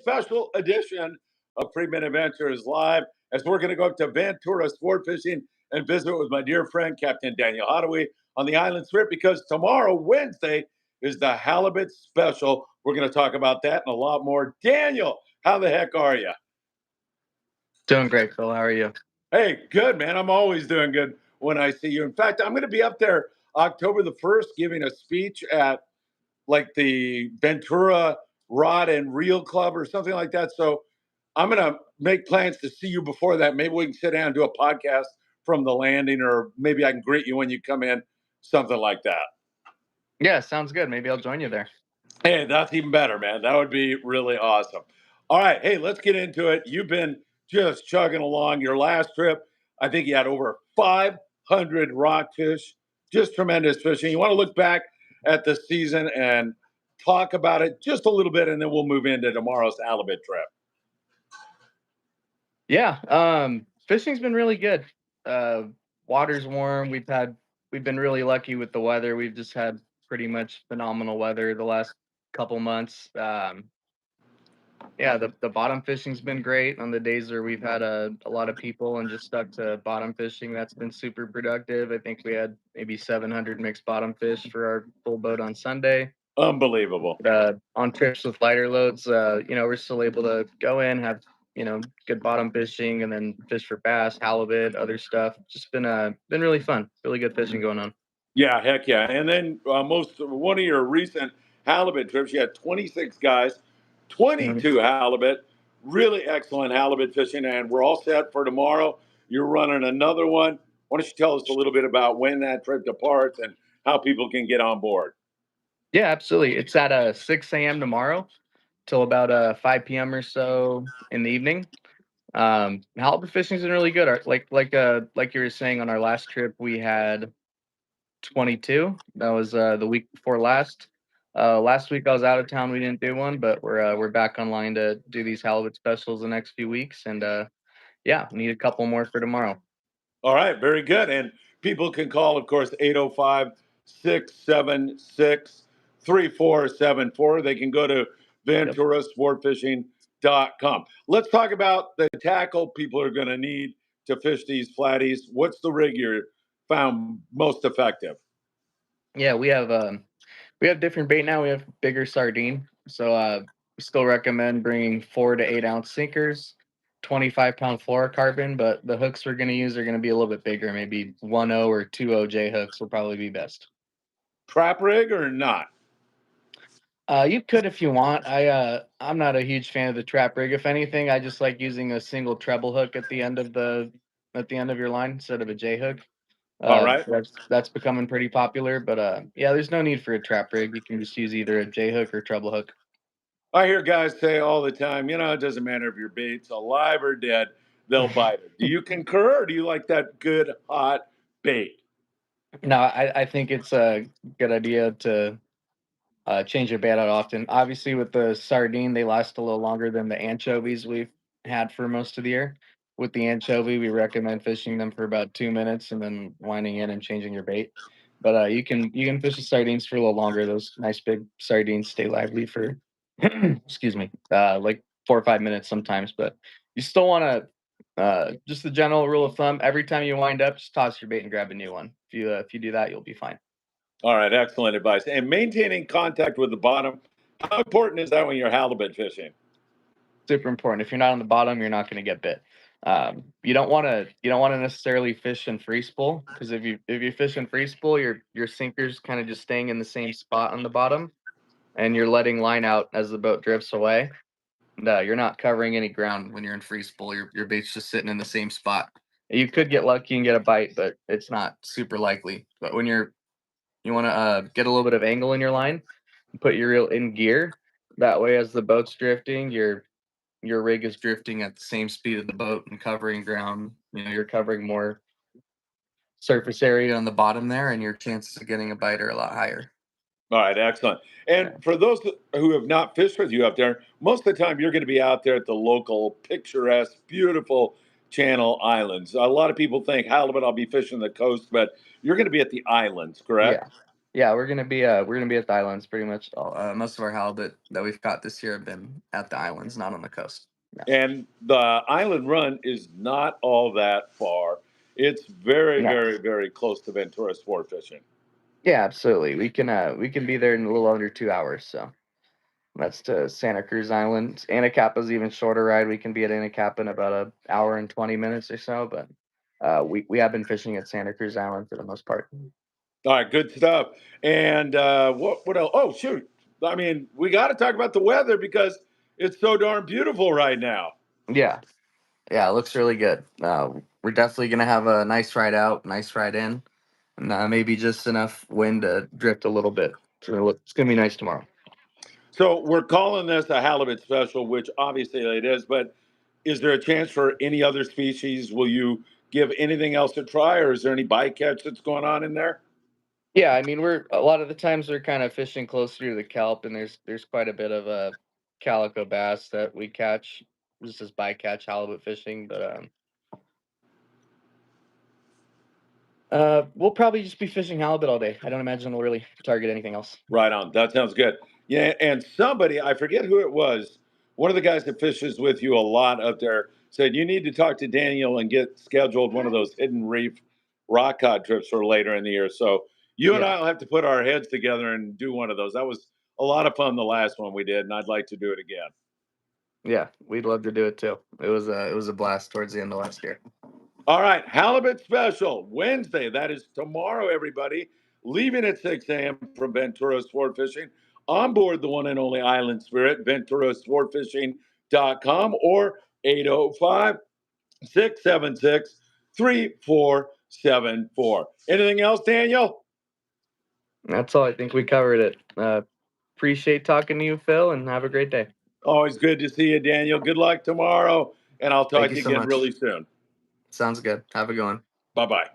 special edition of Friedman Adventures Live as we're going to go up to Ventura Sport Fishing and visit with my dear friend, Captain Daniel Hadawi on the island strip because tomorrow, Wednesday, is the Halibut special. We're going to talk about that and a lot more. Daniel, how the heck are you? Doing great, Phil. How are you? Hey, good, man. I'm always doing good when I see you. In fact, I'm going to be up there October the 1st giving a speech at like the Ventura Rod and Reel Club or something like that. So I'm going to make plans to see you before that. Maybe we can sit down and do a podcast from the landing, or maybe I can greet you when you come in, something like that. Yeah, sounds good. Maybe I'll join you there. Hey, that's even better, man. That would be really awesome. All right. Hey, let's get into it. You've been just chugging along. Your last trip, I think you had over 500 rockfish. Just tremendous fishing. You want to look back at the season and talk about it just a little bit, and then we'll move into tomorrow's halibut trip. Yeah, fishing's been really good. Water's warm. We've been really lucky with the weather. We've just had pretty much phenomenal weather the last couple months. Yeah, the bottom fishing's been great on the days where we've had a lot of people and just stuck to bottom fishing. That's been super productive. I think we had maybe 700 mixed bottom fish for our full boat on Sunday. Unbelievable. On trips with lighter loads, we're still able to go in, have good bottom fishing, and then fish for bass, halibut, other stuff. Just been really fun, really good fishing going on. Yeah, heck yeah. And then one of your recent halibut trips, you had 26 guys, 22 halibut, really excellent halibut fishing, and we're all set for tomorrow. You're running another one. Why don't you tell us a little bit about when that trip departs and how people can get on board? Yeah, absolutely. It's at 6 a.m. tomorrow till about 5 p.m. or so in the evening. Halibut fishing's been really good. Like you were saying, on our last trip, we had 22. That was the week before last. Last week I was out of town. We didn't do one, but we're back online to do these halibut specials the next few weeks, and yeah, need a couple more for tomorrow. All right, very good. And people can call, of course, 805-676-3474. They can go to venturasportfishing.com. Let's talk about the tackle people are going to need to fish these flatties. What's the rig you found most effective? Yeah, we have different bait now. We have bigger sardine, so we still recommend bringing 4 to 8 ounce sinkers, 25-pound fluorocarbon. But the hooks we're going to use are going to be a little bit bigger. Maybe 1.0 or 2.0 J hooks will probably be best. Trap rig or not? You could if you want. I'm not a huge fan of the trap rig. If anything, I just like using a single treble hook at the end of your line instead of a J hook. All right. That's becoming pretty popular. But yeah, there's no need for a trap rig. You can just use either a J hook or treble hook. I hear guys say all the time, it doesn't matter if your bait's alive or dead, they'll bite it. Do you concur, or do you like that good hot bait? No, I think it's a good idea to change your bait out often. Obviously, with the sardine, they last a little longer than the anchovies we've had for most of the year. With the anchovy, we recommend fishing them for about 2 minutes and then winding in and changing your bait. But you can fish the sardines for a little longer. Those nice big sardines stay lively for excuse me, like 4 or 5 minutes sometimes. But you still want to just the general rule of thumb: every time you wind up, just toss your bait and grab a new one. If you do that, you'll be fine. All right, excellent advice. And maintaining contact with the bottom, how important is that when you're halibut fishing? Super important. If you're not on the bottom, you're not going to get bit. You don't want to necessarily fish in free spool, because if you fish in free spool, your sinker's kind of just staying in the same spot on the bottom, and you're letting line out as the boat drifts away. No, you're not covering any ground when you're in free spool. Your bait's just sitting in the same spot. You could get lucky and get a bite, but it's not super likely. But when you want to get a little bit of angle in your line, put your reel in gear. That way, as the boat's drifting, your rig is drifting at the same speed of the boat and covering ground. You're covering more surface area on the bottom there, and your chances of getting a bite are a lot higher. All right, excellent. And for those who have not fished with you up there, most of the time you're going to be out there at the local, picturesque, beautiful Channel Islands. A lot of people think halibut, I'll be fishing the coast, but you're going to be at the islands, correct? Yeah, we're gonna be at the islands pretty much. Most of our halibut that we've caught this year have been at the islands, not on the coast. Yeah. And the island run is not all that far. It's very, No. very, very close to Ventura sport fishing. Yeah, absolutely. We can be there in a little under 2 hours. So that's to Santa Cruz Island. Anacapa's even shorter ride. We can be at Anacapa in about an hour and 20 minutes or so. But we have been fishing at Santa Cruz Island for the most part. All right, good stuff. And what else? Oh, shoot. I mean, we got to talk about the weather because it's so darn beautiful right now. Yeah, yeah, it looks really good. We're definitely gonna have a nice ride out, nice ride in, and maybe just enough wind to drift a little bit. So it's gonna be nice tomorrow. So we're calling this a halibut special, which obviously it is, but is there a chance for any other species? Will you give anything else a try, or is there any bycatch that's going on in there? Yeah, I mean, we're a lot of the times we're kind of fishing closer to the kelp, and there's quite a bit of calico bass that we catch. This is bycatch halibut fishing, but we'll probably just be fishing halibut all day. I don't imagine we'll really target anything else. Right on. That sounds good. Yeah, and somebody, I forget who it was, one of the guys that fishes with you a lot up there said you need to talk to Daniel and get scheduled one of those hidden reef rock cod trips for later in the year. So you and Yeah, I will have to put our heads together and do one of those. That was a lot of fun the last one we did, and I'd like to do it again. yeah, we'd love to do it too. It was a blast towards the end of last year. All right, halibut special Wednesday. That is tomorrow, everybody. Leaving at 6 a.m. from Ventura Sport Fishing on board the one and only Island Spirit, VenturaSportFishing.com or 805 676 3474. Anything else, Daniel? That's all. I think we covered it. Appreciate talking to you, Phil, and have a great day. Always good to see you, Daniel. Good luck tomorrow, and I'll Thank talk you to you so again much. really soon. Sounds good. Have a good one. Bye bye.